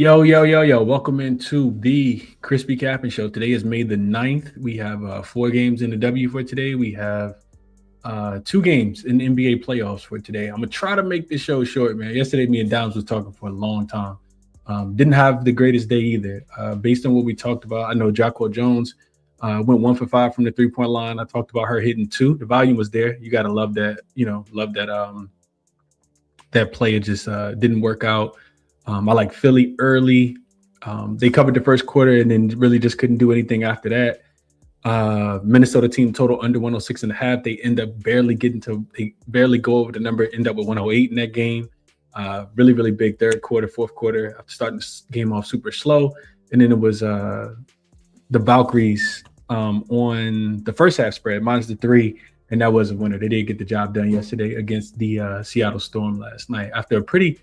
Yo, yo, yo, yo. Welcome into the ChrisBeCappinn show. Today is May the 9th. We have 4 games in the W for today. We have 2 games in the NBA playoffs for today. I'm going to try to make this show short, man. Yesterday, me and Downs was talking for a long time. Didn't have the greatest day either. Based on what we talked about, I know Jacko Jones went 1 for 5 from the three-point line. I talked about her hitting 2. The volume was there. You got to love that, that play. It just didn't work out. I like Philly early. They covered the first quarter and then really just couldn't do anything after that. Minnesota team total under 106.5. They end up they barely go over the number, end up with 108 in that game. Really, really big third quarter, fourth quarter, after starting this game off super slow. And then it was the Valkyries on the first half spread, minus the 3. And that was a winner. They did get the job done yesterday against the Seattle Storm last night. After a pretty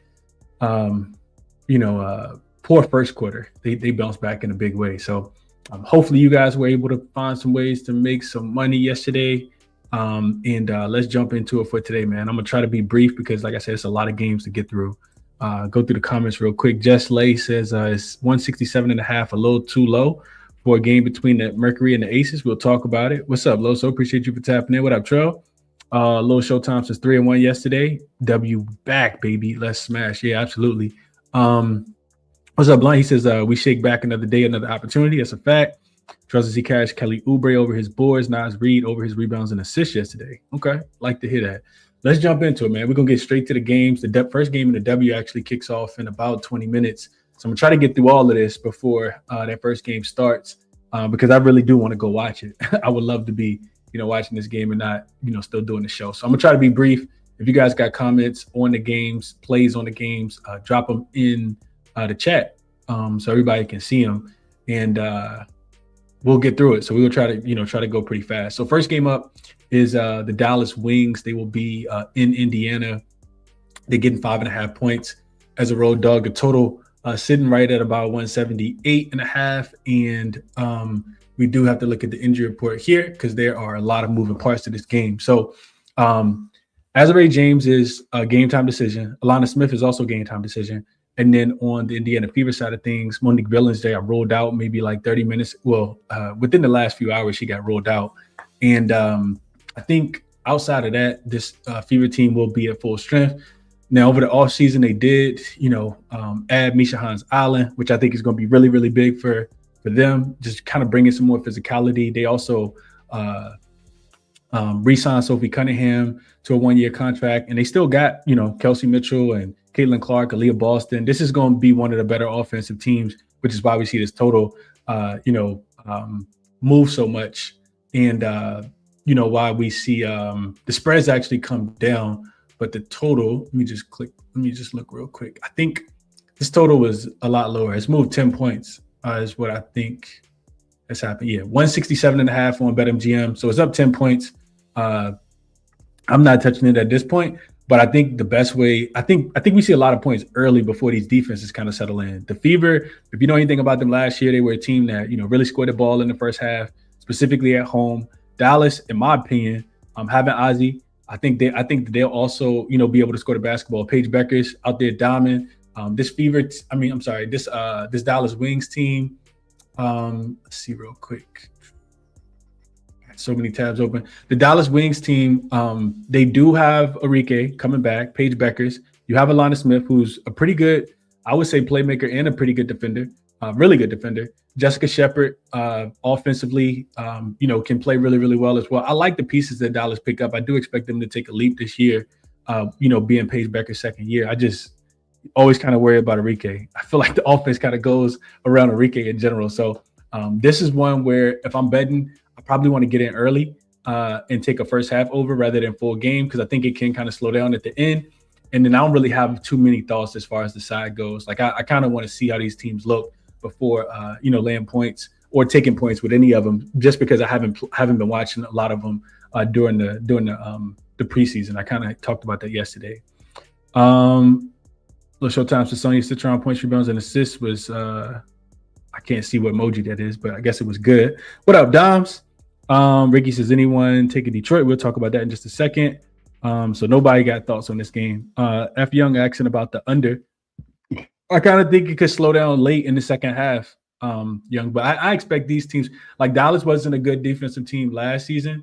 poor first quarter, they bounced back in a big way. So hopefully you guys were able to find some ways to make some money yesterday. And let's jump into it for today, man. I'm gonna try to be brief because, like I said, it's a lot of games to get through. Go through the comments real quick. Jess Lay says it's 167.5, a little too low for a game between the Mercury and the Aces. We'll talk about it. What's up, Loso? Appreciate you for tapping in. What up, Trell? Little Showtime since 3-1 yesterday. W back, baby. Let's smash. Yeah, absolutely. What's up, Blunt? He says we shake back another day, another opportunity. That's a fact. Trust he cashed Kelly Oubre over his boards, Nas Reed over his rebounds and assists yesterday. Okay, like to hear that. Let's jump into it, man. We're gonna get straight to the games. The first game in the W actually kicks off in about 20 minutes. So I'm gonna try to get through all of this before that first game starts, because I really do want to go watch it. I would love to be, watching this game and not, still doing the show. So I'm gonna try to be brief. If you guys got comments on the games, plays on the games, drop them in the chat so everybody can see them, and we'll get through it. So we will try to go pretty fast. So first game up is the Dallas Wings. They will be in Indiana. They're getting 5.5 points as a road dog. The total sitting right at about 178.5, and we do have to look at the injury report here because there are a lot of moving parts to this game. So Azurá James is a game time decision. Alana Smith is also game time decision. And then on the Indiana Fever side of things, Monique Billings, they got rolled out maybe like 30 minutes. Well, within the last few hours, she got rolled out. And I think outside of that, this Fever team will be at full strength. Now, over the offseason, they did, add Misha Hans Allen, which I think is going to be really, really big for them, just kind of bringing some more physicality. They also re-signed Sophie Cunningham to a 1-year contract, and they still got, Kelsey Mitchell and Caitlin Clark, Aaliyah Boston. This is going to be one of the better offensive teams, which is why we see this total, move so much. And, why we see the spreads actually come down, but the total, let me just look real quick. I think this total was a lot lower. It's moved 10 points is what I think has happened. Yeah, 167.5 on BetMGM. So it's up 10 points. I'm not touching it at this point. But I think the best way, I think we see a lot of points early before these defenses kind of settle in. The Fever, if you know anything about them last year, they were a team that, really scored the ball in the first half, specifically at home. Dallas, in my opinion, having Ozzy, I think that they'll also, be able to score the basketball. Paige Becker's out there diamond. This Dallas Wings team. Let's see real quick. So many tabs open. The Dallas Wings team, they do have Arike coming back, Paige Beckers. You have Alana Smith, who's a pretty good, I would say, playmaker and a pretty good defender, really good defender. Jessica Shepard, offensively, can play really, really well as well. I like the pieces that Dallas pick up. I do expect them to take a leap this year, being Paige Becker's second year. I just always kind of worry about Arike. I feel like the offense kind of goes around Arike in general. So this is one where if I'm betting, I probably want to get in early and take a first half over rather than full game, because I think it can kind of slow down at the end. And then I don't really have too many thoughts as far as the side goes. Like I kind of want to see how these teams look before laying points or taking points with any of them, just because I haven't been watching a lot of them during the preseason. I kind of talked about that yesterday. Little Showtime for Sonya Citron points, rebounds, and assists was I can't see what emoji that is, but I guess it was good. What up, Doms? Ricky says, anyone taking Detroit? We'll talk about that in just a second. So nobody got thoughts on this game. F Young asking about the under. I kind of think it could slow down late in the second half, Young. But I expect these teams, like Dallas wasn't a good defensive team last season.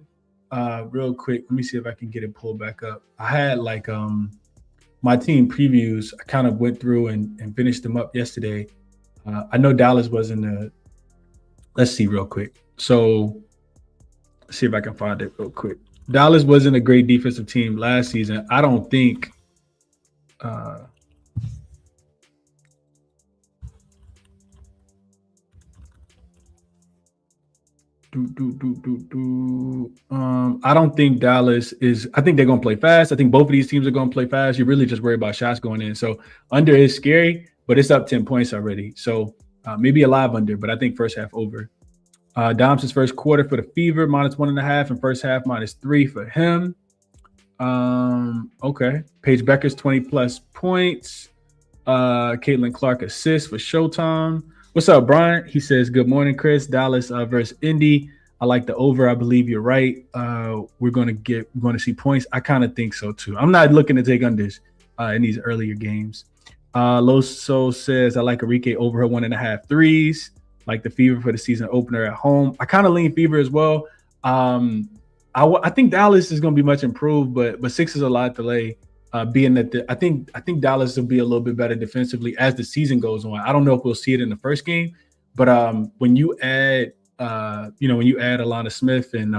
Real quick, let me see if I can get it pulled back up. I had like my team previews. I kind of went through and finished them up yesterday. I know Dallas wasn't a. Let's see real quick. So let's see if I can find it real quick. Dallas wasn't a great defensive team last season. I don't think. I don't think Dallas is. I think they're going to play fast. I think both of these teams are going to play fast. You're really just worried about shots going in. So under is scary, but it's up 10 points already. So maybe a live under, but I think first half over. Dom's first quarter for the Fever, -1.5, and first half -3 for him. Okay. Paige Becker's 20+ points. Caitlin Clark assists for Showtime. What's up, Brian? He says, good morning, Chris. Dallas versus Indy. I like the over. I believe you're right. We're going to see points. I kind of think so too. I'm not looking to take unders in these earlier games. Loso says, I like Arike over her 1.5 threes. Like the Fever for the season opener at home. I kind of lean Fever as well. I think Dallas is going to be much improved, but 6 is a lot delay. Being that I think Dallas will be a little bit better defensively as the season goes on. I don't know if we'll see it in the first game, but when you add Alana Smith and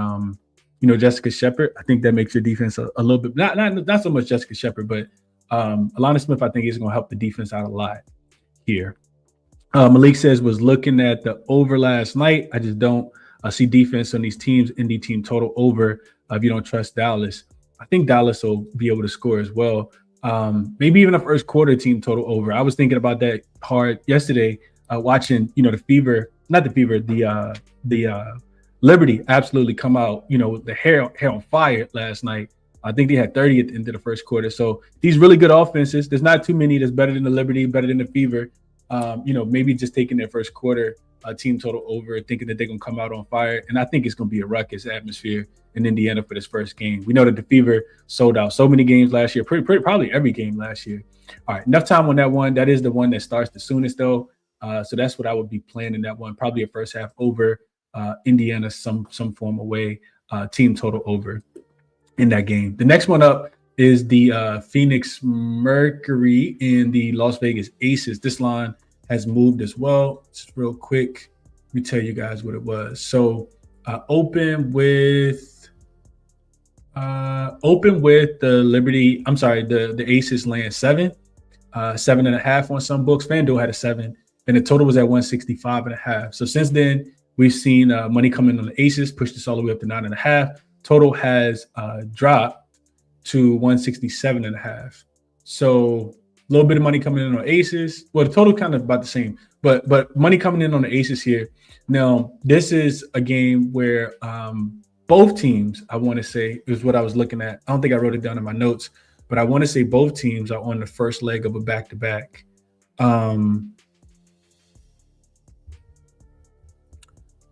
Jessica Shepard, I think that makes your defense a little bit not so much Jessica Shepard, but Alana Smith I think is going to help the defense out a lot here. Malik says was looking at the over last night. I just don't see defense on these teams. Indy team total over if you don't trust Dallas. I think Dallas will be able to score as well. Maybe even a first quarter team total over. I was thinking about that hard yesterday, watching the Liberty absolutely come out. The hair on fire last night. I think they had 30 at the end of the first quarter. So these really good offenses. There's not too many that's better than the Liberty, better than the Fever. Maybe just taking their first quarter team total over, thinking that they're going to come out on fire. And I think it's going to be a ruckus atmosphere in Indiana for this first game. We know that the Fever sold out so many games last year, probably every game last year. All right, enough time on that one. That is the one that starts the soonest, though. So that's what I would be playing in that one. Probably a first half over, Indiana some form of way, team total over in that game. The next one up is the Phoenix Mercury and the Las Vegas Aces. This line has moved as well. Just real quick, let me tell you guys what it was. So open with the Liberty. I'm sorry, the Aces laying 7, 7.5 on some books. FanDuel had a 7, and the total was at 165.5. So since then, we've seen money come in on the Aces, push this all the way up to 9.5. Total has dropped to 167.5. So a little bit of money coming in on Aces. Well, the total kind of about the same, but money coming in on the Aces here. Now, this is a game where both teams, I want to say, is what I was looking at. I don't think I wrote it down in my notes, but I want to say both teams are on the first leg of a back-to-back.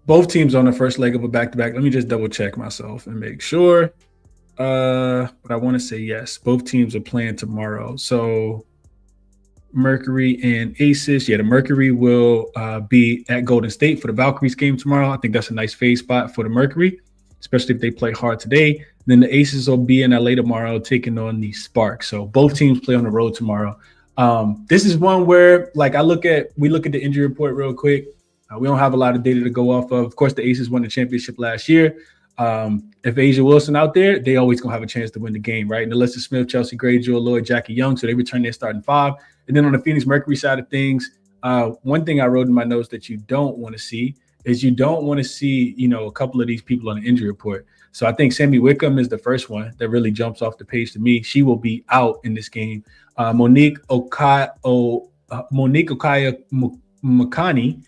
Both teams on the first leg of a back-to-back. Let me just double-check myself and make sure. But I want to say yes. Both teams are playing tomorrow. So Mercury and Aces. Yeah, the Mercury will be at Golden State for the Valkyries game tomorrow. I think that's a nice fade spot for the Mercury, especially if they play hard today. Then the Aces will be in LA tomorrow taking on the Sparks. So both teams play on the road tomorrow. This is one where, like, we look at the injury report real quick. We don't have a lot of data to go off of. Of course, the Aces won the championship last year. If Asia Wilson out there, they always going to have a chance to win the game, right? And Alyssa Smith, Chelsea Gray, Jewel Lloyd, Jackie Young. So they return their starting 5. And then on the Phoenix Mercury side of things, one thing I wrote in my notes that you don't want to see is a couple of these people on the injury report. So I think Sammy Wickham is the first one that really jumps off the page to me. She will be out in this game. Monique Okaya Makani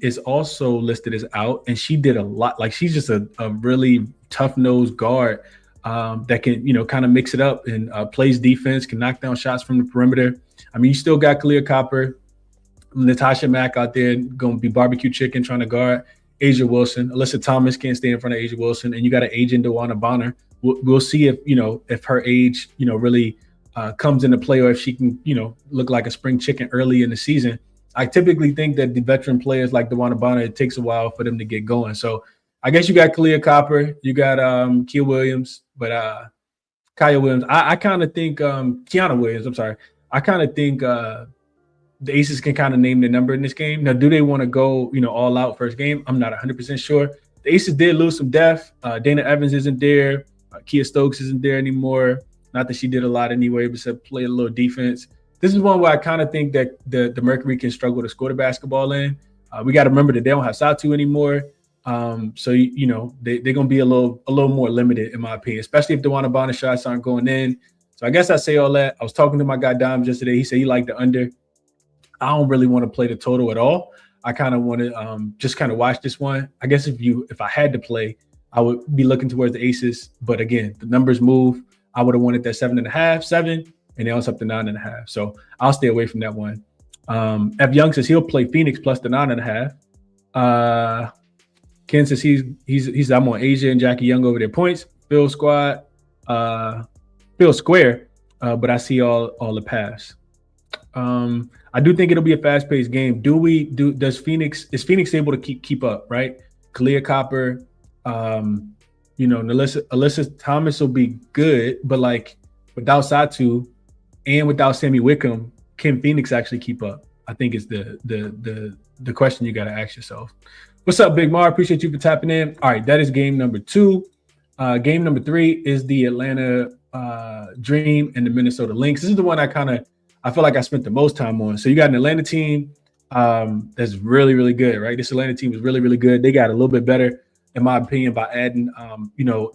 is also listed as out, and she did a lot. Like, she's just a really tough-nosed guard that can, kind of mix it up and plays defense, can knock down shots from the perimeter. I mean, you still got Kalia Copper, Natasha Mack out there going to be barbecue chicken trying to guard Asia Wilson. Alyssa Thomas can't stay in front of Asia Wilson, and you got an aging DeWanna Bonner. We'll see if her age, really comes into play, or if she can, look like a spring chicken early in the season. I typically think that the veteran players like DeWanna, it takes a while for them to get going. So I guess you got Kalia Copper, you got Kia Williams, but Kaya Williams. I kind of think Kiana Williams. I'm sorry. I kind of think the Aces can kind of name the number in this game. Now, do they want to go, all out first game? I'm not 100% sure. The Aces did lose some depth. Dana Evans isn't there. Kia Stokes isn't there anymore. Not that she did a lot anyway, but play a little defense. This is one where I kind of think that the Mercury can struggle to score the basketball in. We got to remember that they don't have Satu anymore. So they're gonna be a little more limited, in my opinion, especially if the DeWanna shots aren't going in. So I guess I say all that. I was talking to my guy Dom yesterday. He said he liked the under. I don't really want to play the total at all. I kind of want to just kind of watch this one. I guess if I had to play, I would be looking towards the Aces. But again, the numbers move. I would have wanted that 7.5, 7, and now it's up to 9.5. So I'll stay away from that one. F Young says he'll play Phoenix plus the 9.5. Ken says he's I'm on Asia and Jackie Young over their points. Phil Square, but I see all the paths. I do think it'll be a fast-paced game. Is Phoenix able to keep up, right? Kalia Copper, Alyssa Thomas will be good, but like without Satu and without Sammy Wickham, can Phoenix actually keep up? I think is the question you got to ask yourself. What's up, Big Mar? Appreciate you for tapping in. All right, that is game number 2. Game number 3 is the Atlanta Dream and the Minnesota Lynx. This is the one I feel like I spent the most time on. So you got an Atlanta team that's really, really good, right? This Atlanta team is really, really good. They got a little bit better, in my opinion, by adding,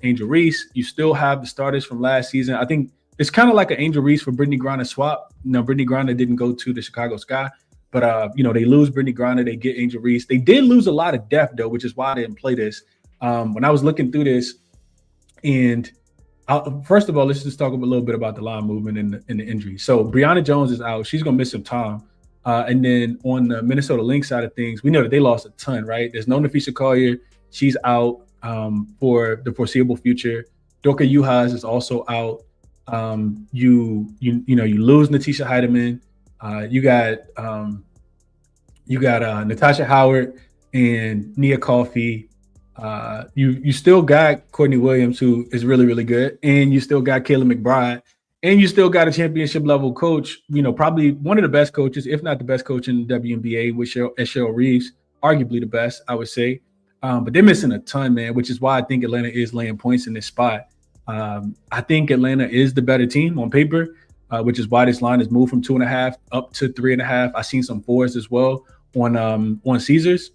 Angel Reese. You still have the starters from last season. I think it's kind of like an Angel Reese for Brittany Griner swap. Brittany Griner didn't go to the Chicago Sky. But, they lose Brittany Griner. They get Angel Reese. They did lose a lot of depth, though, which is why I didn't play this. When I was looking through this, and first of all, let's just talk a little bit about the line movement and the injury. So Brianna Jones is out. She's going to miss some time. And then on the Minnesota Lynx side of things, we know that they lost a ton, right? There's no Nafisa Collier. She's out for the foreseeable future. Doka Juhas is also out. You lose Natisha Heidemann. You got Natasha Howard and Nia Coffey. You still got Courtney Williams, who is really, really good, and you still got Kayla McBride, and you still got a championship level coach. Probably one of the best coaches, if not the best coach in the WNBA, with Cheryl Reeves, arguably the best, I would say. But they're missing a ton, man, which is why I think Atlanta is laying points in this spot. I think Atlanta is the better team on paper. Which is why this line has moved from 2.5 up to 3.5. I've seen some 4s as well on Caesars.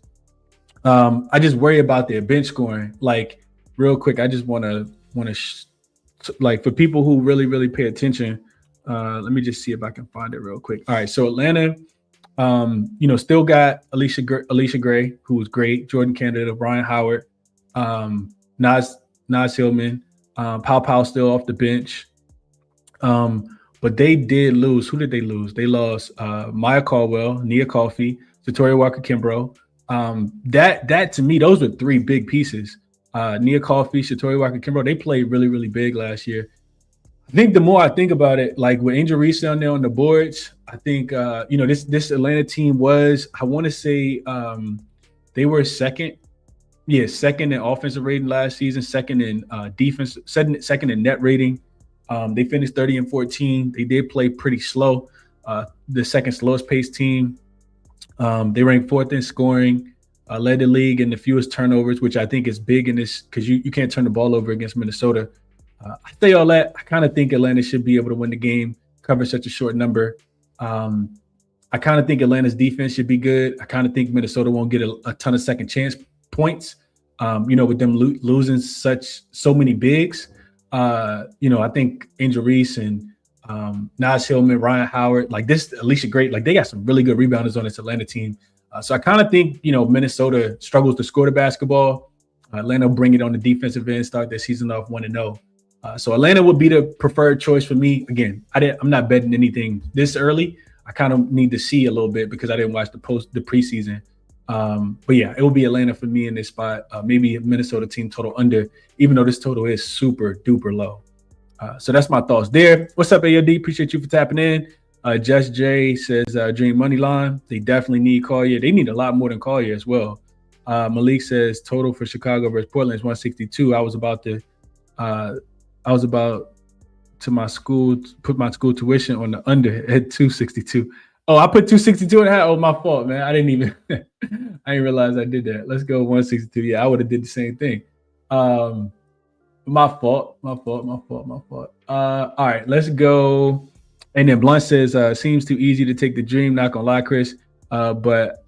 I just worry about their bench scoring. Like, real quick, I just want to for people who really, really pay attention. Let me just see if I can find it real quick. All right, so Atlanta, still got Alicia Gray, who was great. Jordan Canada, Brian Howard, Naz Hillman, Pau still off the bench. But they did lose. Who did they lose? They lost Maya Caldwell, Nia Coffey, Victoria Walker-Kimbrough. That to me, those were 3 big pieces. Nia Coffey, Victoria Walker-Kimbrough, they played really, really big last year. I think the more I think about it, like with Angel Reese down there on the boards, I think this Atlanta team was, I want to say they were second in offensive rating last season, second in defense, second in net rating. They finished 30-14. They did play pretty slow. The second slowest paced team. They ranked 4th in scoring, led the league in the fewest turnovers, which I think is big in this because you can't turn the ball over against Minnesota. I say all that. I kind of think Atlanta should be able to win the game, cover such a short number. I kind of think Atlanta's defense should be good. I kind of think Minnesota won't get a ton of second chance points. With them losing so many bigs. I think Angel Reese and Naz Hillman, Ryan Howard, like this, Alicia Gray, like they got some really good rebounders on this Atlanta team. So I kind of think, Minnesota struggles to score the basketball. Atlanta will bring it on the defensive end, start their season off 1-0. So Atlanta would be the preferred choice for me. Again, I'm not betting anything this early. I kind of need to see a little bit because I didn't watch the preseason. But yeah, it will be Atlanta for me in this spot. Maybe a Minnesota team total under, even though this total is super duper low. So that's my thoughts there. What's up, AOD? Appreciate you for tapping in. Just J says Dream Money Line. They definitely need Collier. They need a lot more than Collier as well. Malik says total for Chicago versus Portland is 162. I was about to my school put my school tuition on the under at 262. Oh, I put 262 and a half. Oh, my fault, man. I didn't realize I did that. Let's go 162. Yeah, I would have did the same thing. My fault. All right, let's go. And then Blunt says, seems too easy to take the dream. Not gonna lie, Chris. But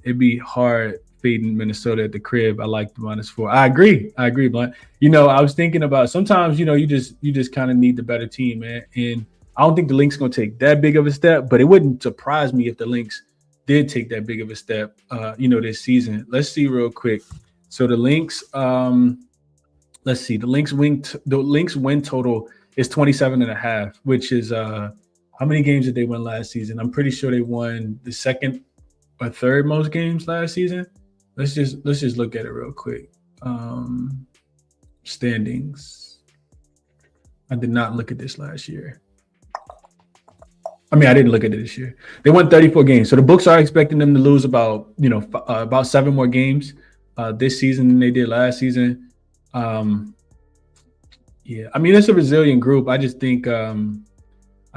it'd be hard fading Minnesota at the crib. I like the -4. I agree, Blunt. I was thinking about sometimes, you just kind of need the better team, man. And I don't think the Lynx gonna take that big of a step, but it wouldn't surprise me if the Lynx did take that big of a step, this season. Let's see real quick. So the Lynx, let's see, the Lynx win total is 27.5, which is how many games did they win last season? I'm pretty sure they won the second or third most games last season. Let's just look at it real quick. Standings. I did not look at this last year. I didn't look at it this year. They won 34 games. So the books are expecting them to lose about 7 more games this season than they did last season. Yeah, it's a resilient group. I just think I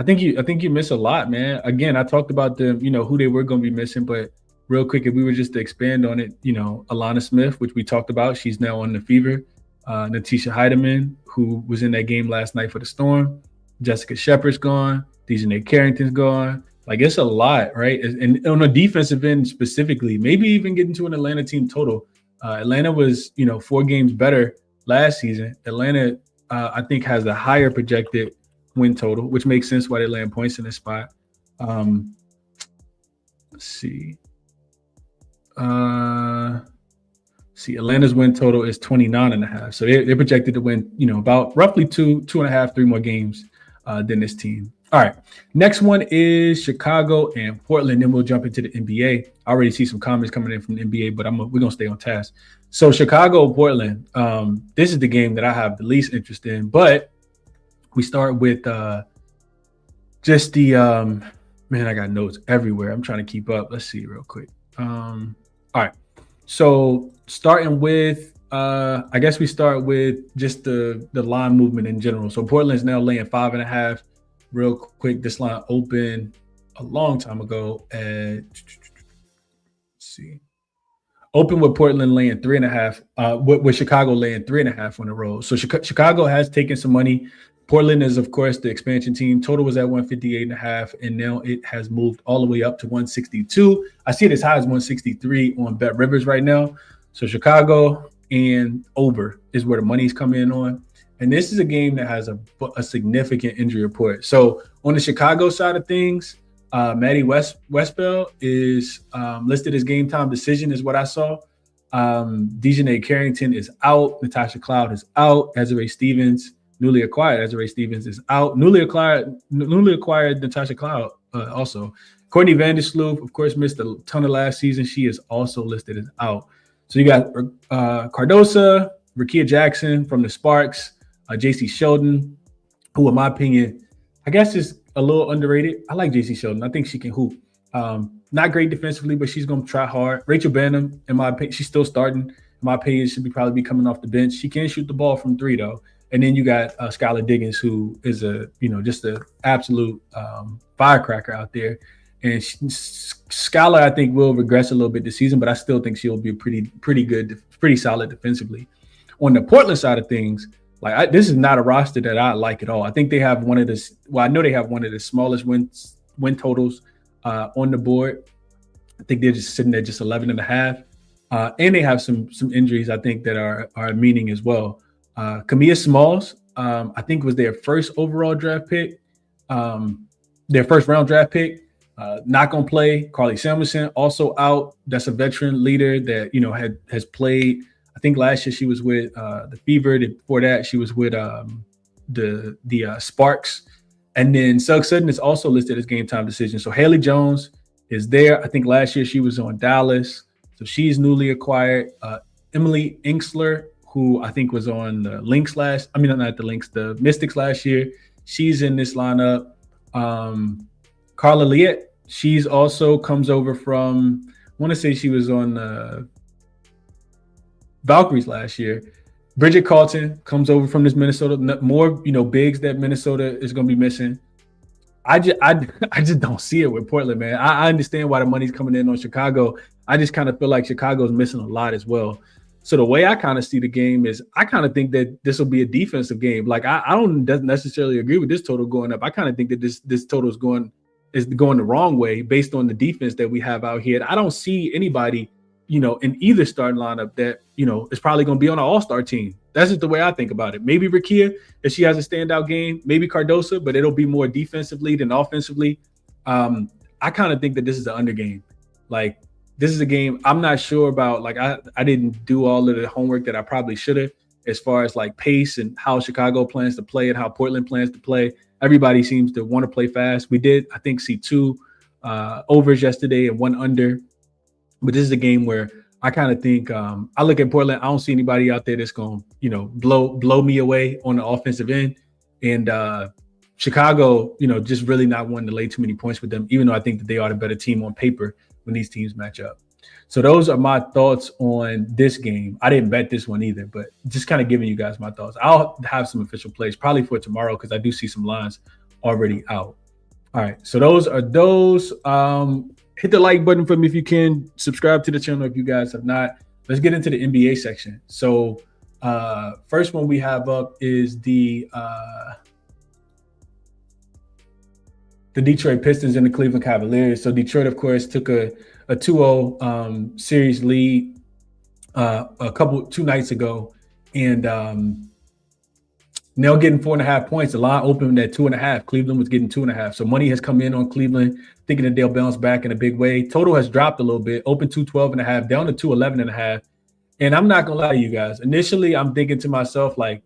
think you miss a lot, man. Again, I talked about them, who they were going to be missing, but real quick, if we were just to expand on it, Alana Smith, which we talked about, she's now on the Fever. Natisha Heidemann, who was in that game last night for the Storm. Jessica Shepard's gone. Dejanay Carrington's gone. Like, it's a lot, right? And on the defensive end specifically, maybe even getting to an Atlanta team total. Atlanta was, 4 games better last season. Atlanta, I think, has a higher projected win total, which makes sense why they land points in this spot. Let's see. Atlanta's win total is 29.5. So they're projected to win, about roughly 2.5, 3 more games than this team. All right. Next one is Chicago and Portland. Then we'll jump into the NBA. I already see some comments coming in from the NBA, but we're going to stay on task. So Chicago, Portland, this is the game that I have the least interest in, but we start with just the man, I got notes everywhere. I'm trying to keep up. Let's see real quick. All right. So starting with I guess we start with just the line movement in general. So Portland's now laying 5.5. Real quick, this line opened a long time ago at open with Portland laying 3.5, with Chicago laying 3.5 on the road. So Chicago has taken some money. Portland is, of course, the expansion team. Total was at 158.5, and now it has moved all the way up to 162. I see it as high as 163 on Bet Rivers right now. So Chicago and over is where the money's coming in on. And this is a game that has a significant injury report. So on the Chicago side of things, Maddie Westbell is listed as game time decision is what I saw. Dejanay Carrington is out. Natasha Cloud is out. Desiree Stevens, newly acquired Desiree Stevens is out. Newly acquired Natasha Cloud also. Courtney Vandersloot, of course, missed a ton of last season. She is also listed as out. So you got Cardosa, Rakia Jackson from the Sparks, JC Sheldon, who in my opinion, I guess is a little underrated. I like JC Sheldon. I think she can hoop. Not great defensively, but she's going to try hard. Rachel Banham, in my opinion, she's still starting. In my opinion, should probably be coming off the bench. She can shoot the ball from 3 though. And then you got Skylar Diggins, who is just an absolute firecracker out there. And Skylar, I think, will regress a little bit this season, but I still think she'll be pretty good, pretty solid defensively. On the Portland side of things, this is not a roster that I like at all. I think they have one of the smallest win totals on the board. I think they're just sitting there just 11.5. And they have some injuries, I think, that are meaning as well. Kamia Smalls, I think, was their first overall draft pick, their first round draft pick. Not going to play. Carly Samuelson also out. That's a veteran leader that, has played. I think last year she was with the Fever. Before that, she was with the Sparks. And then Sugg Sutton is also listed as game time decision. So Haley Jones is there. I think last year she was on Dallas. So she's newly acquired. Emily Inksler, who I think was on the Lynx not the Lynx, the Mystics last year. She's in this lineup. Carla Liet, she's also comes over from, I want to say she was on the Valkyries last year. Bridget Carlton comes over from this Minnesota. More, bigs that Minnesota is going to be missing. I just don't see it with Portland, man. I understand why the money's coming in on Chicago. I just kind of feel like Chicago's missing a lot as well. So the way I kind of see the game is I kind of think that this will be a defensive game. Like I don't necessarily agree with this total going up. I kind of think that this total is going the wrong way based on the defense that we have out here. I don't see anybody, in either starting lineup that, is probably going to be on an all-star team. That's just the way I think about it. Maybe Rakia, if she has a standout game, maybe Cardosa, but it'll be more defensively than offensively. I kind of think that this is an under game. Like, this is a game I'm not sure about. Like, I didn't do all of the homework that I probably should have as far as like pace and how Chicago plans to play and how Portland plans to play. Everybody seems to want to play fast. We did, I think, see 2 overs yesterday and 1 under. But this is a game where I kind of think I look at Portland. I don't see anybody out there that's going to, blow me away on the offensive end. And Chicago, just really not wanting to lay too many points with them, even though I think that they are the better team on paper when these teams match up. So those are my thoughts on this game. I didn't bet this one either, but just kind of giving you guys my thoughts. I'll have some official plays probably for tomorrow because I do see some lines already out. All right, so those are those. Hit the like button for me if you can. Subscribe to the channel if you guys have not. Let's get into the NBA section. So first one we have up is the Detroit Pistons and the Cleveland Cavaliers. So Detroit, of course, took a 2-0 series lead 2 nights ago, and now getting 4.5 points. The line opened at 2.5. Cleveland was getting 2.5. So money has come in on Cleveland, thinking that they'll bounce back in a big way. Total has dropped a little bit, open 212.5, down to 211.5. And I'm not gonna lie to you guys. Initially, I'm thinking to myself, like,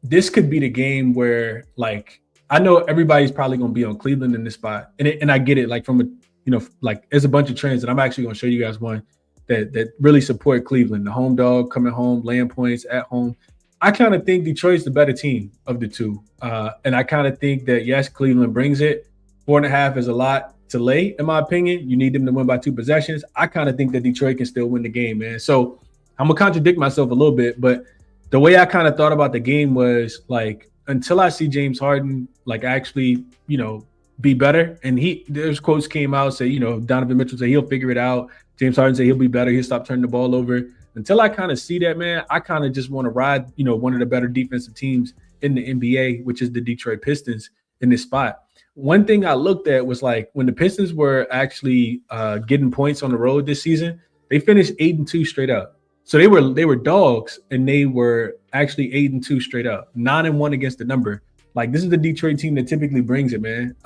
this could be the game where, like, I know everybody's probably gonna be on Cleveland in this spot, and I get it. Like, from a, like, there's a bunch of trends, and I'm actually gonna show you guys one that really support Cleveland. The home dog coming home, laying points at home. I kind of think Detroit's the better team of the two. And I kind of think that, yes, Cleveland brings it. 4.5 is a lot to lay, in my opinion. You need them to win by 2 possessions. I kind of think that Detroit can still win the game, man. So I'm going to contradict myself a little bit, but the way I kind of thought about the game was, like, until I see James Harden, like, actually, be better. And there's quotes came out, say, Donovan Mitchell said he'll figure it out. James Harden said he'll be better. He'll stop turning the ball over. Until I kind of see that, man, I kind of just want to ride, one of the better defensive teams in the NBA, which is the Detroit Pistons, in this spot. One thing I looked at was, like, when the Pistons were actually getting points on the road this season, they finished 8-2 straight up. So they were dogs, and they were actually 8-2 straight up, 9-1 against the number. Like, this is the Detroit team that typically brings it, man.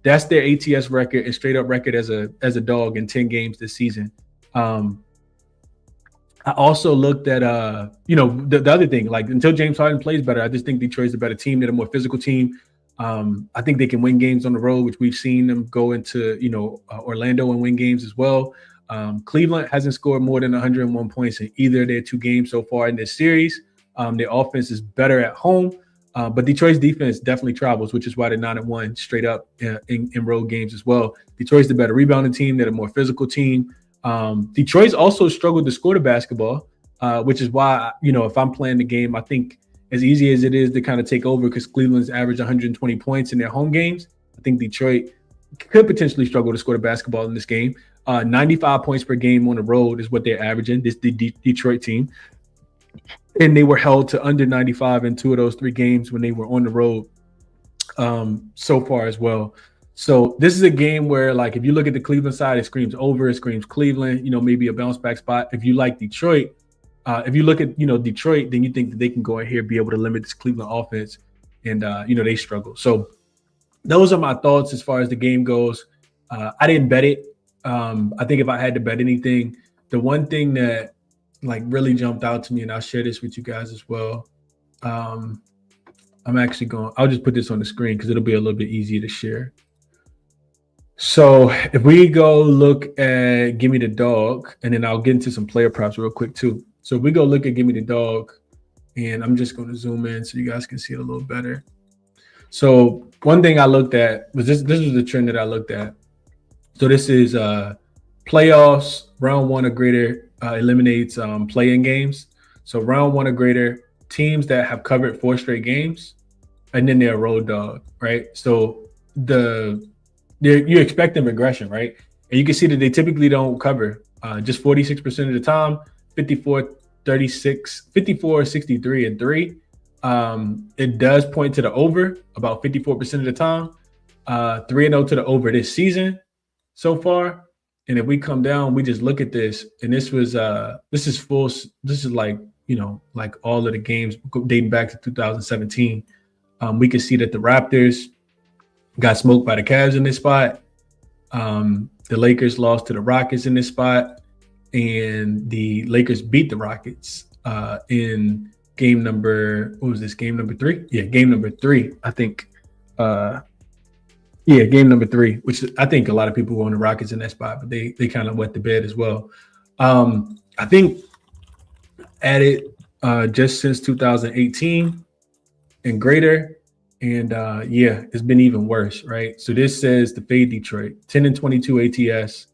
That's their ATS record and straight up record as a dog in 10 games this season. I also looked at, the other thing, like, until James Harden plays better, I just think Detroit's a better team. They're a more physical team. I think they can win games on the road, which we've seen them go into, Orlando and win games as well. Cleveland hasn't scored more than 101 points in either of their 2 games so far in this series. Their offense is better at home, but Detroit's defense definitely travels, which is why they're 9-1 straight up in road games as well. Detroit's the better rebounding team. They're the more physical team. Detroit's also struggled to score the basketball, which is why, if I'm playing the game, I think as easy as it is to kind of take over, because Cleveland's averaged 120 points in their home games, I think Detroit could potentially struggle to score the basketball in this game. 95 points per game on the road is what they're averaging, this Detroit team. And they were held to under 95 in 2 of those 3 games when they were on the road so far as well. So this is a game where, like, if you look at the Cleveland side, it screams over, it screams Cleveland, maybe a bounce back spot. If you like Detroit, if you look at, Detroit, then you think that they can go in here, be able to limit this Cleveland offense, and, they struggle. So those are my thoughts as far as the game goes. I didn't bet it. I think if I had to bet anything, the one thing that, like, really jumped out to me, and I'll share this with you guys as well. I'll just put this on the screen because it'll be a little bit easier to share. So if we go look at Give Me the Dog, and then I'll get into some player props real quick too. So if we go look at Give Me the Dog, and I'm just going to zoom in so you guys can see it a little better. So one thing I looked at was this was the trend that I looked at. So this is playoffs, round 1 or greater eliminates play-in games. So round 1 or greater, teams that have covered 4 straight games, and then they're a road dog, right? So you're expecting regression, right? And you can see that they typically don't cover just 46% of the time, 54-36, 54-63 and 3. It does point to the over about 54% of the time. 3-0 to the over this season so far. And if we come down, we just look at this, and this is like, like all of the games dating back to 2017. We can see that the Raptors got smoked by the Cavs in this spot. The Lakers lost to the Rockets in this spot, and the Lakers beat the Rockets in game number, what was this, game number 3? Yeah, game number 3, I think. Game number 3, which I think a lot of people were on the Rockets in that spot, but they kind of wet the bed as well. I think at it just since 2018 and greater, and it's been even worse, right? So this says the fade Detroit, 10-22 ATS,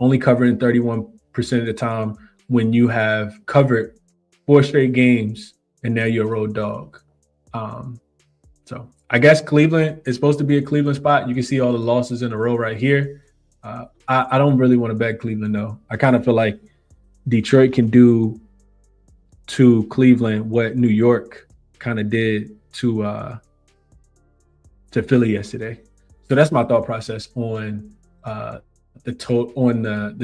only covering 31% of the time when you have covered 4 straight games, and now you're a road dog. So I guess Cleveland is supposed to be a Cleveland spot. You can see all the losses in a row right here. I don't really want to bet Cleveland, though. I kind of feel like Detroit can do to Cleveland what New York kind of did to Philly yesterday. So that's my thought process on the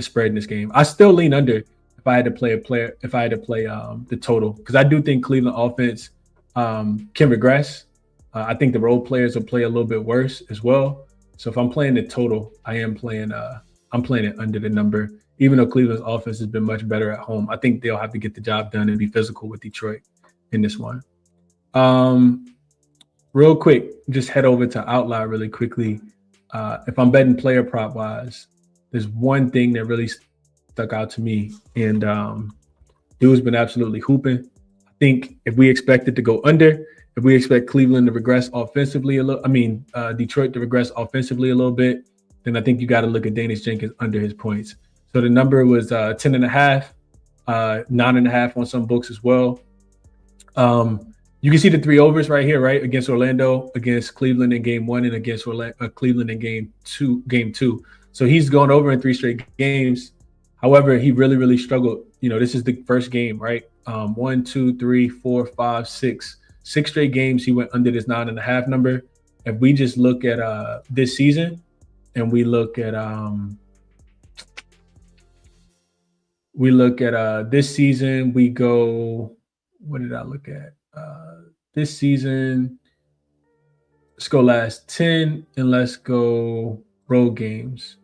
spread in this game. I still lean under if I had to play the total, because I do think Cleveland offense can regress. I think the role players will play a little bit worse as well. So if I'm playing the total, I'm playing it under the number. Even though Cleveland's offense has been much better at home, I think they'll have to get the job done and be physical with Detroit in this one. Real quick, just head over to Outlier really quickly. If I'm betting player prop wise, there's one thing that really stuck out to me, and dude's been absolutely hooping. I think if we expect it to go under, if we expect Cleveland to regress offensively Detroit to regress offensively a little bit, then I think you got to look at Danish Jenkins under his points. So the number was 10.5, 9.5 on some books as well. You can see the 3 overs right here, right? Against Orlando, against Cleveland in game 1, and against Cleveland in game two. So he's gone over in 3 straight games. However, he really, really struggled. This is the first game, right? 1, 2, 3, 4, 5, 6 straight games he went under this 9.5 number. If we just look at this season, and we look at this season, we go, what did I look at? This season, let's go last 10, and let's go road games.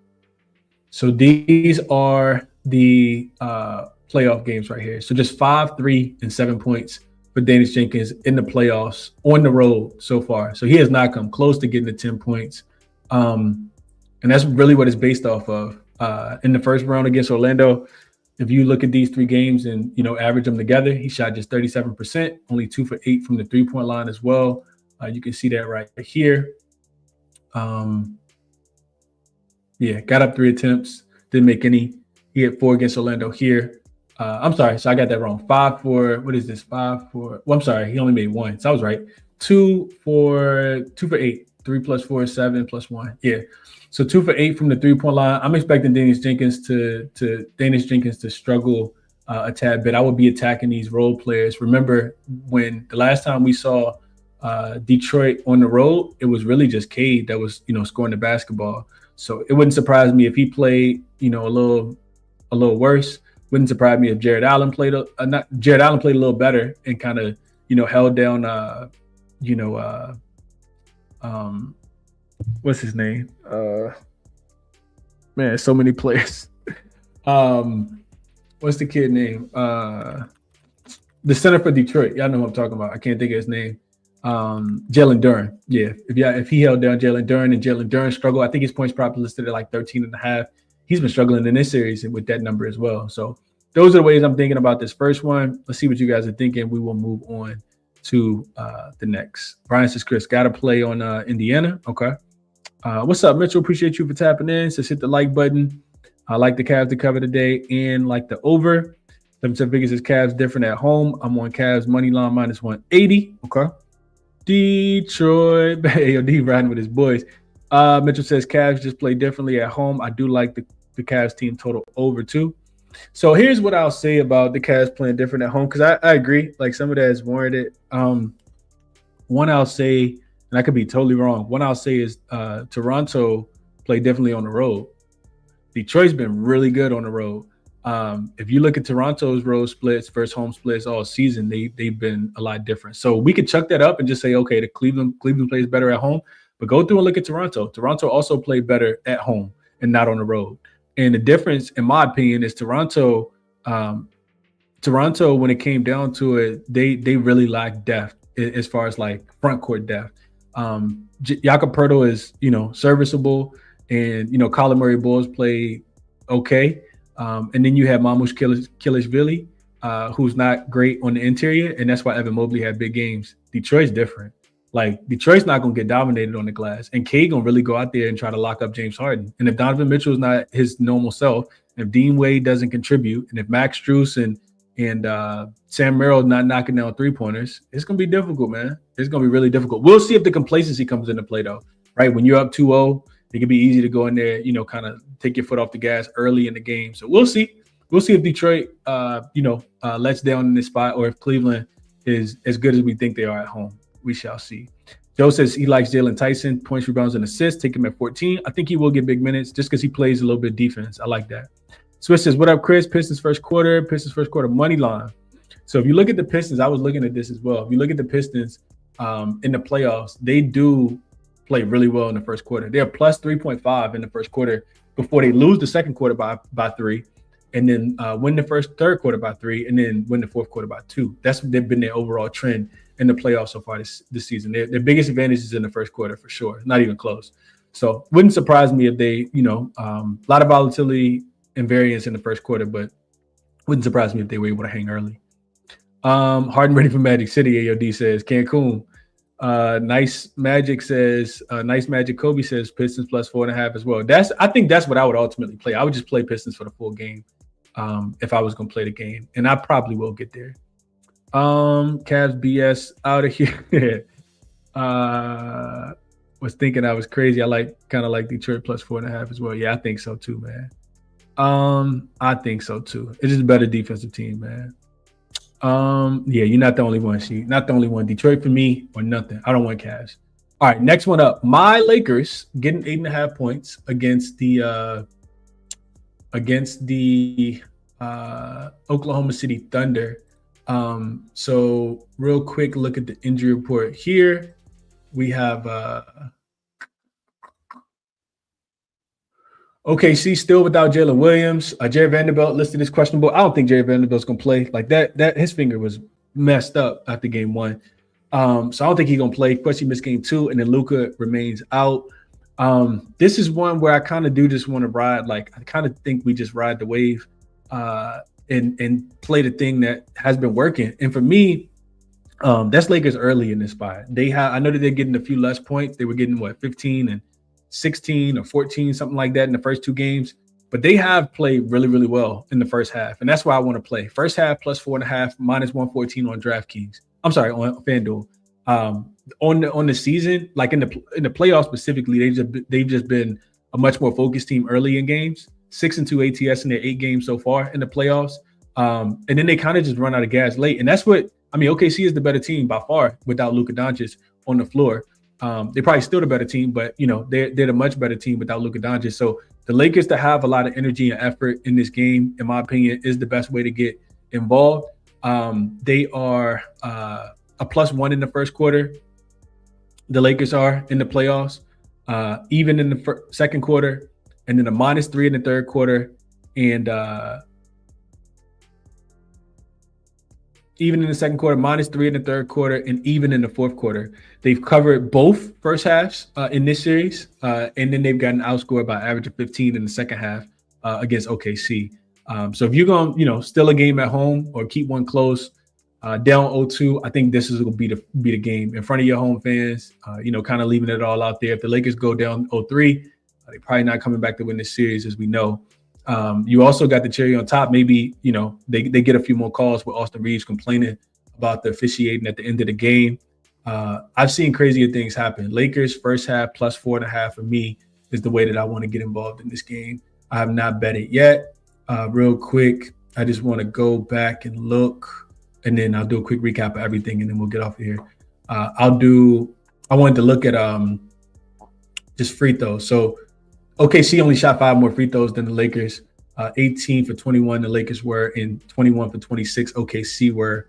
So these are the playoff games right here. So just 5, 3, and 7 points for Danish Jenkins in the playoffs on the road so far. So he has not come close to getting the 10 points. And that's really what it's based off of. In the first round against Orlando, if you look at these 3 games and, average them together, he shot just 37%, only 2 for 8 from the 3-point line as well. You can see that right here. Got up 3 attempts, didn't make any. He had 4 against Orlando here. I'm sorry, so I got that wrong. 5 for, what is this? 5 for, well, I'm sorry, he only made 1, so I was right. 2 for 8, 3 plus 4 is 7 plus 1. Yeah. So 2 for 8 from the 3-point line. I'm expecting Danish Jenkins to struggle a tad bit. I would be attacking these role players. Remember when the last time we saw Detroit on the road, it was really just Cade that was, scoring the basketball. So it wouldn't surprise me if he played, a little worse. Wouldn't surprise me if Jared Allen played a little better and kind of, held down, what's his name? Man, so many players. What's the kid name? The center for Detroit. Y'all know who I'm talking about. I can't think of his name. Jalen Duren. Yeah. If he held down Jalen Duren and Jalen Duren struggled, I think his points prop listed at like 13.5. He's been struggling in this series with that number as well. So those are the ways I'm thinking about this first one. Let's see what you guys are thinking. We will move on to the next. Brian says, Chris, got to play on Indiana. Okay. What's up, Mitchell? Appreciate you for tapping in. Says hit the like button. I like the Cavs to cover today and like the over. 7 figures is Cavs different at home. I'm on Cavs money line minus 180. Okay. Detroit. AOD riding with his boys. Mitchell says Cavs just play differently at home. I do like the Cavs team total over too. So here's what I'll say about the Cavs playing different at home, because I agree. Like, some of that is warranted. One I'll say, and I could be totally wrong, one I'll say is Toronto play differently on the road. Detroit's been really good on the road. If you look at Toronto's road splits versus home splits all season, they've been a lot different. So we could chuck that up and just say, okay, the Cleveland plays better at home, but go through and look at Toronto. Toronto also played better at home and not on the road. And the difference, in my opinion, is Toronto, when it came down to it, they really lacked depth as far as like front court depth. Jakob Poeltl is, serviceable, and, Colin Murray-Bulls play okay. And then you have Mamush Kilishvili, who's not great on the interior, and that's why Evan Mobley had big games. Detroit's different. Like, Detroit's not going to get dominated on the glass, and Cade going to really go out there and try to lock up James Harden. And if Donovan Mitchell is not his normal self, if Dean Wade doesn't contribute, and if Max Strus and Sam Merrill not knocking down three-pointers, it's going to be difficult, man. It's going to be really difficult. We'll see if the complacency comes into play, though, right? When you're up 2-0, it can be easy to go in there, kind of take your foot off the gas early in the game. So we'll see. We'll see if Detroit, lets down in this spot, or if Cleveland is as good as we think they are at home. We shall see. Joe says he likes Jalen Tyson, points, rebounds, and assists. Take him at 14. I think he will get big minutes just because he plays a little bit defense. I like that. Swiss says, what up, Chris? Pistons first quarter money line. So if you look at the Pistons, I was looking at this as well. If you look at the Pistons in the playoffs, they do play really well in the first quarter. They're plus 3.5 in the first quarter before they lose the second quarter by 3, and then win the third quarter by 3, and then win the fourth quarter by 2. That's been their overall trend in the playoffs so far this season. Their biggest advantage is in the first quarter for sure, not even close. So wouldn't surprise me if they, a lot of volatility and variance in the first quarter, but wouldn't surprise me if they were able to hang early. Harden ready for Magic City, AOD says. Cancun. Nice Magic says, nice Magic Kobe says Pistons plus 4.5 as well. I think that's what I would ultimately play. I would just play Pistons for the full game if I was going to play the game, and I probably will get there. Cavs BS out of here. Was thinking I was crazy. I kind of like Detroit plus 4.5 as well. Yeah, I think so too, man. I think so too. It's just a better defensive team, man. Yeah, you're not the only one. Not the only one. Detroit for me or nothing. I don't want Cavs. All right, next one up. My Lakers getting 8.5 points against the Oklahoma City Thunder. So real quick look at the injury report here. We have OKC still without Jalen Williams. Jared Vanderbilt listed as questionable. I don't think Jared Vanderbilt's gonna play. Like that his finger was messed up after game 1. So I don't think he's gonna play. Of course, he missed game 2, and then Luka remains out. This is one where I kind of do just want to ride. Like, I kind of think we just ride the wave and play the thing that has been working. And for me, that's Lakers early in this spot. I know that they're getting a few less points. They were getting 15 and 16 or 14, something like that in the first 2 games. But they have played really, really well in the first half. And that's why I want to play. First half plus 4.5, minus 114 on DraftKings. I'm sorry, on FanDuel. On the season, like in the playoffs specifically, they've just been a much more focused team early in games. 6-2 ATS in their 8 games so far in the playoffs. And then they kind of just run out of gas late. And that's what, OKC is the better team by far without Luka Doncic on the floor. They're probably still the better team, but they're the much better team without Luka Doncic. So the Lakers to have a lot of energy and effort in this game, in my opinion, is the best way to get involved. They are a +1 in the first quarter. The Lakers are in the playoffs, even in the second quarter, and then a -3 in the third quarter, and even in the second quarter, -3 in the third quarter, and even in the fourth quarter. They've covered both first halves in this series, and then they've gotten outscored by average of 15 in the second half against OKC. So if you're going to, steal a game at home or keep one close, down 0-2, I think this is going to be the game in front of your home fans, kind of leaving it all out there. If the Lakers go down 0-3, they're probably not coming back to win this series, as we know. You also got the cherry on top. Maybe, they get a few more calls with Austin Reeves complaining about the officiating at the end of the game. I've seen crazier things happen. Lakers first half plus 4.5 for me is the way that I want to get involved in this game. I have not bet it yet. Real quick, I just want to go back and look, and then I'll do a quick recap of everything, and then we'll get off of here. I wanted to look at just free throws. So OKC only shot 5 more free throws than the Lakers. 18 for 21 the Lakers were, and 21 for 26 OKC were.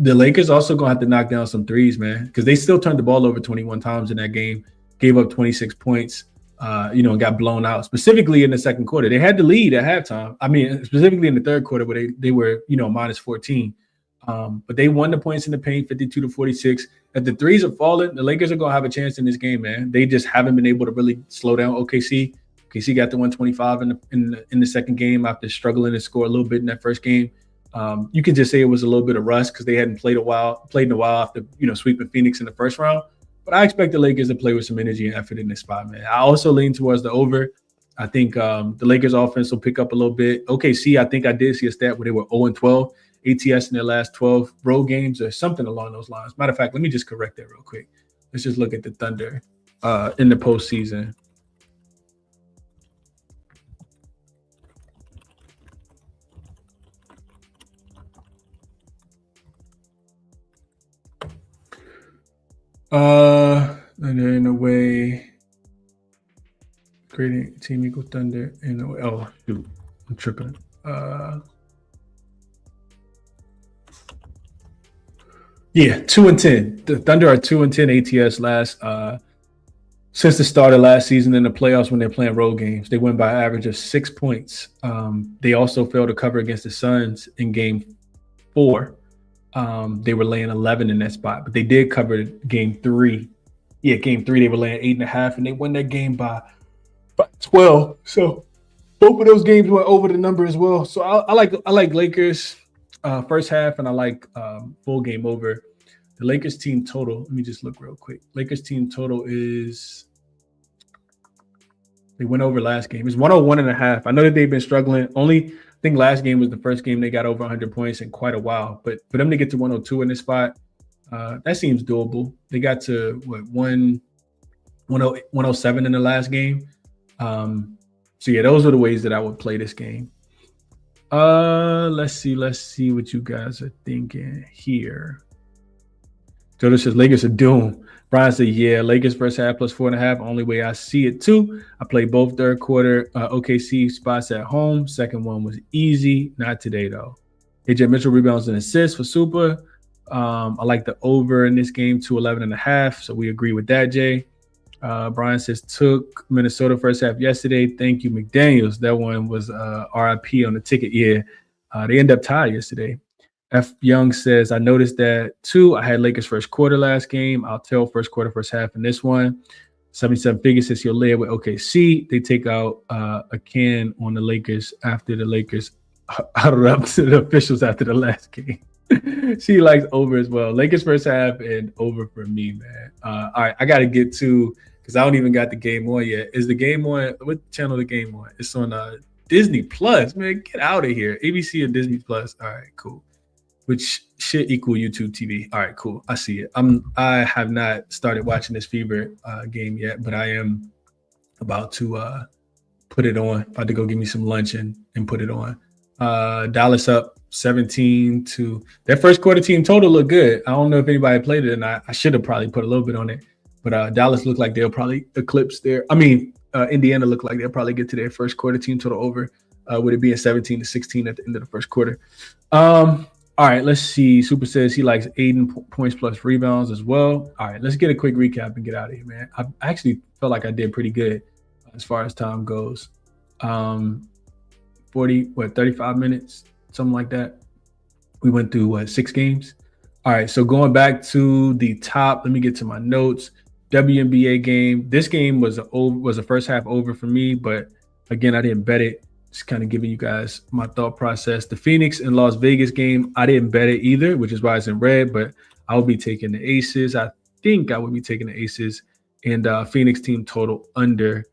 The Lakers also going to have to knock down some threes, man, because they still turned the ball over 21 times in that game, gave up 26 points, and got blown out, specifically in the second quarter. They had the lead at halftime. I mean, specifically in the third quarter where they were, minus 14. But they won the points in the paint, 52-46. If the threes are falling, the Lakers are going to have a chance in this game, man. They just haven't been able to really slow down OKC. OKC got the 125 in the second game after struggling to score a little bit in that first game. You could just say it was a little bit of rust because they hadn't played in a while after, sweeping Phoenix in the first round. But I expect the Lakers to play with some energy and effort in this spot, man. I also lean towards the over. I think the Lakers offense will pick up a little bit. OKC, I think I did see a stat where they were 0-12 ATS in their last 12 road games or something along those lines. Matter of fact, let me just correct that real quick. Let's just look at the Thunder in the postseason. And they're in a way creating team equal Thunder in a way. Oh, shoot, I'm tripping. Yeah, 2-10. The Thunder are 2-10 ATS last since the start of last season in the playoffs when they're playing road games. They win by an average of 6 points. They also failed to cover against the Suns in game 4. They were laying 11 in that spot, but they did cover game 3. Yeah, game 3 they were laying 8.5, and they won that game by 12. So both of those games went over the number as well. So I like Lakers first half, and I like full game over. The Lakers team total. Let me just look real quick. Lakers team total is they went over last game. It's 101.5. I know that they've been struggling. I think last game was the first game they got over 100 points in quite a while. But for them to get to 102 in this spot, that seems doable. They got to 107 in the last game. So yeah, those are the ways that I would play this game. Let's see what you guys are thinking here. Joe says Lakers are doomed. Brian said, yeah, Lakers first half plus 4.5. Only way I see it too. I played both third quarter OKC spots at home. Second one was easy. Not today though. AJ Mitchell rebounds and assists for Super. I like the over in this game to 11.5. So we agree with that, Jay. Brian says took Minnesota first half yesterday. Thank you, McDaniels. That one was RIP on the ticket. Yeah, they ended up tied yesterday. F. Young says, I noticed that too. I had Lakers first quarter last game. I'll tell first quarter, first half in this one. 77 figures says he'll lay it with OKC. They take out a can on the Lakers after the Lakers huddled up to the officials after the last game. She likes over as well. Lakers first half and over for me, man. All right, I got to get to, because I don't even got the game on yet. Is the game on? What channel the game on? It's on Disney Plus, man. Get out of here. ABC or Disney Plus. All right, cool. Which should equal YouTube TV. All right, cool. I see it. I have not started watching this Fever game yet, but I am about to put it on. About to go give me some lunch and put it on. Dallas up 17 to their first quarter team total looked good. I don't know if anybody played it, and I should have probably put a little bit on it. But Dallas looked like they'll probably eclipse their. Indiana looked like they'll probably get to their first quarter team total over, with it being 17-16 at the end of the first quarter. All right, let's see. Super says he likes Aiden points plus rebounds as well. All right, let's get a quick recap and get out of here, man. I actually felt like I did pretty good as far as time goes. 35 minutes, something like that. We went through 6 games. All right, so going back to the top, let me get to my notes. WNBA game. This game was a first half over for me, but again, I didn't bet it. Just kind of giving you guys my thought process. The Phoenix and Las Vegas game, I didn't bet it either, which is why it's in red, but I will be taking the Aces. I think I would be taking the Aces and Phoenix team total under.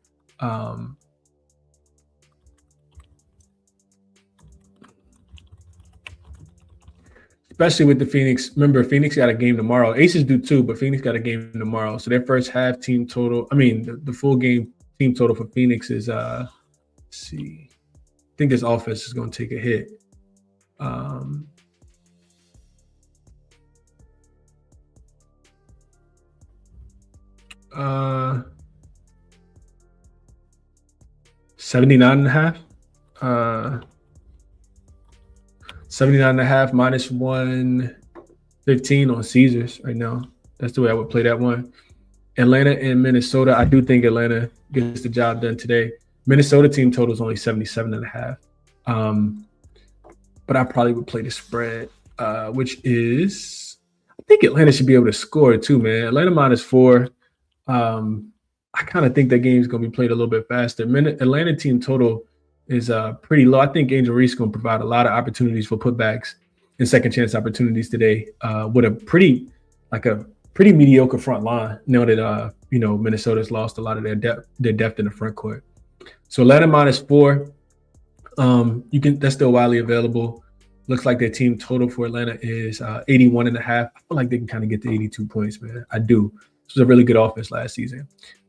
Especially with the Phoenix. Remember, Phoenix got a game tomorrow. Aces do too, but Phoenix got a game tomorrow. So their first half team total, the full game team total for Phoenix is, let's see. I think this offense is going to take a hit. 79.5. 79.5 minus 115 on Caesars right now. That's the way I would play that one. Atlanta and Minnesota. I do think Atlanta gets the job done today. Minnesota team total is only 77.5. But I probably would play the spread, which is, I think Atlanta should be able to score too, man. Atlanta -4. I kind of think that game is going to be played a little bit faster. Atlanta team total is pretty low. I think Angel Reese is going to provide a lot of opportunities for putbacks and second chance opportunities today with a pretty mediocre front line. Now that Minnesota's lost a lot of their depth in the front court. So Atlanta -4. That's still widely available. Looks like their team total for Atlanta is 81.5. I feel like they can kind of get to 82 points, man. I do. This was a really good offense last season.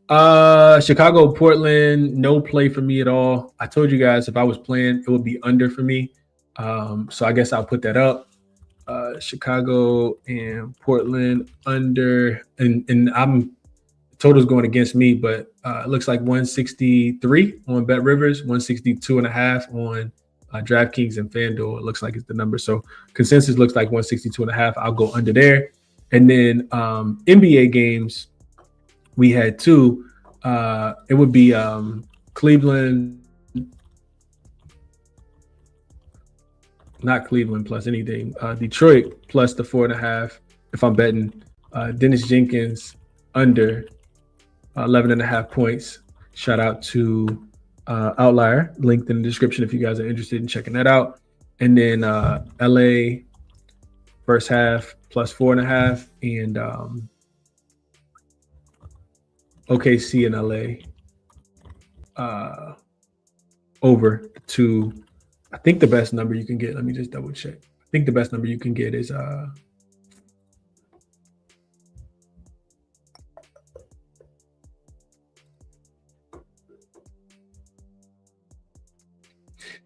Chicago, Portland, no play for me at all. I told you guys if I was playing, it would be under for me. So I guess I'll put that up. Chicago and Portland under, and I'm total's going against me, but it looks like 163 on Bet Rivers, 162.5 on DraftKings and FanDuel. It looks like it's the number. So consensus looks like 162.5. I'll go under there. And then NBA games, we had two. It would be Cleveland, not Cleveland plus anything. Detroit plus the 4.5. If I'm betting, Dennis Jenkins under 11.5 points. Shout out to Outlier, linked in the description if you guys are interested in checking that out. And then LA first half plus 4.5, and OKC and LA over to, I think the best number you can get. Let me just double check. I think the best number you can get is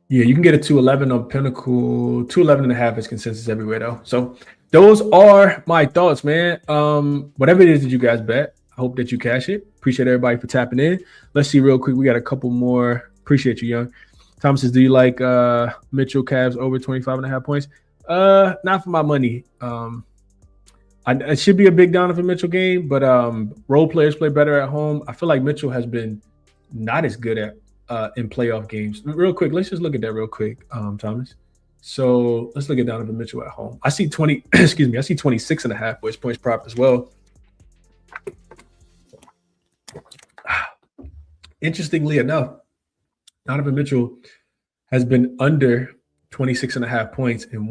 yeah, you can get a 211 on Pinnacle. 211.5 is consensus everywhere though. So those are my thoughts, man. Whatever it is that you guys bet, I hope that you cash it. Appreciate everybody for tapping in. Let's see real quick. We got a couple more. Appreciate you, Young. Thomas says, do you like Mitchell Cavs over 25.5 points? Not for my money. It should be a big Donovan Mitchell game, but role players play better at home. I feel like Mitchell has been not as good at in playoff games. Real quick, let's just look at that real quick, Thomas. So let's look at Donovan Mitchell at home. I see 20, excuse me, I see 26.5 points prop as well. Interestingly enough, Donovan Mitchell has been under 26.5 points in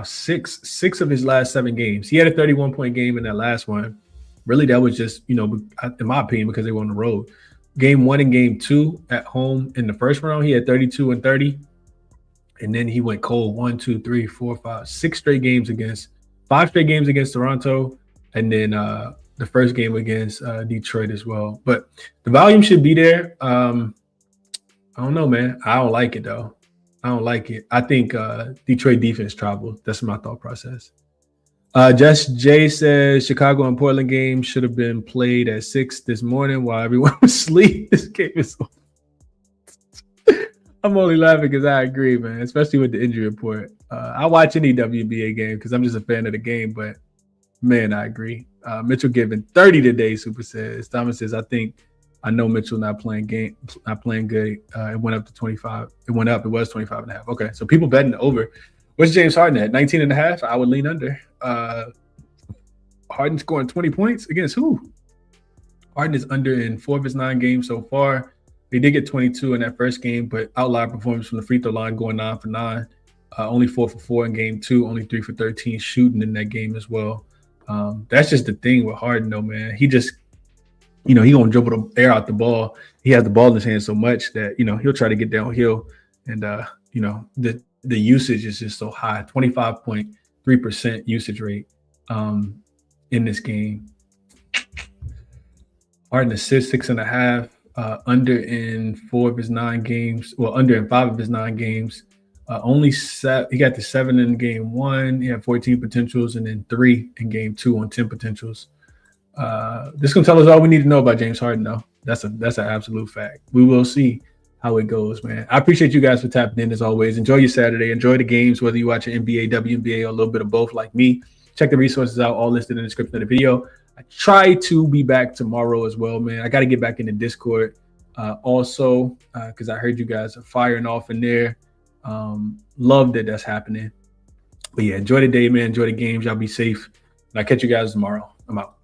6 of his last 7 games. He had a 31-point game in that last one. Really, that was just, in my opinion, because they were on the road. Game 1 and game 2 at home in the first round, he had 32 and 30. And then he went cold 5 straight games against Toronto. And then the first game against Detroit as well. But the volume should be there. I don't know, man. I don't like it, though. I don't like it. I think Detroit defense trouble. That's my thought process. Just Jay says Chicago and Portland game should have been played at 6 this morning while everyone was asleep. This game is so I'm only laughing because I agree, man, especially with the injury report. I watch any WBA game because I'm just a fan of the game, but man, I agree. Mitchell giving 30 today, Super says. Thomas says, I know Mitchell not playing good. It went up to 25. It went up. It was 25.5. Okay, so people betting over. What's James Harden at? 19.5? I would lean under. Harden scoring 20 points against who? Harden is under in 4 of his 9 games so far. They did get 22 in that first game, but outlier performance from the free throw line, going 9 for 9. Only 4 for 4 in game 2, only 3 for 13 shooting in that game as well. That's just the thing with Harden, though, man. He just, he gonna dribble the air out the ball. He has the ball in his hand so much that he'll try to get downhill, and the usage is just so high, 25.3% usage rate in this game. Harden assists 6.5, under in 4 of his 9 games. Well, under in 5 of his 9 games. Only 7. He got the 7 in game 1. He had 14 potentials, and then 3 in game 2 on 10 potentials. This gonna tell us all we need to know about James Harden, though. That's an absolute fact. We will see how it goes, man. I appreciate you guys for tapping in as always. Enjoy your Saturday. Enjoy the games, whether you watch an NBA, WNBA, or a little bit of both like me. Check the resources out, all listed in the description of the video. I try to be back tomorrow as well, man. I got to get back in the Discord also because I heard you guys are firing off in there. Love that that's happening. But yeah, enjoy the day, man. Enjoy the games. Y'all be safe. And I'll catch you guys tomorrow. I'm out.